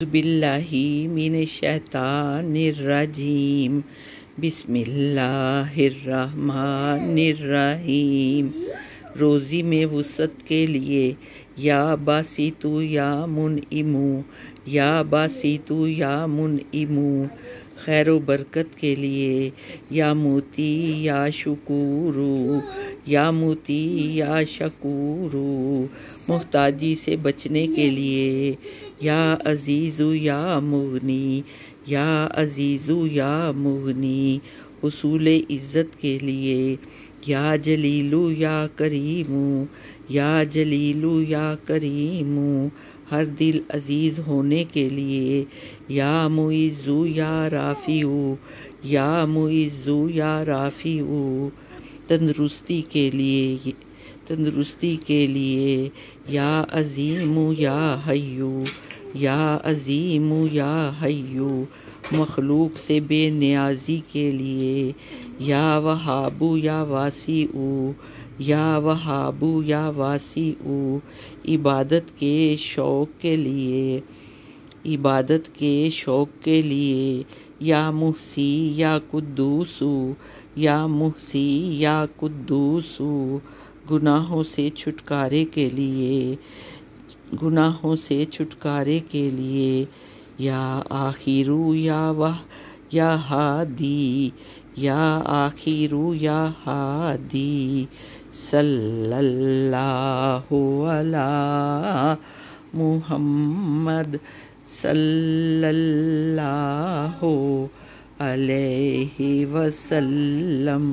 باللہ من الشیطان الرجیم بسم اللہ الرحمن الرحیم۔ روزی میں وسعت کے لیے یا باسطو یا منعمو، یا باسطو یا منعمو، خیر و برکت کے لیے یا موتی یا شکورو، یا موتی یا شکورو، محتاجی سے بچنے کے لیے یا عزیزو یا مغنی، یا عزیزو یا مغنی، حصول عزت کے لیے یا جلیلو یا کریمو، یا جلیلو یا کریمو، ہر دل عزیز ہونے کے لیے یا معزو یا رافعو، یا معزو یا رافعو، تندرستی کے لیے یا عظیم یا حیو، یا عظیم یا حیو، مخلوق سے بے نیازی کے لیے یا وہاب یا واسع، یا وہاب یا واسع، عبادت کے شوق کے لیے یا محصی یا قدوس، یا محصی یا قدوس، گناہوں سے چھٹکارے کے لیے یا آخرو یا ہادی، یا آخرو یا ہادی، صلی اللہ علی محمد، صلی اللہ علیہ وسلم۔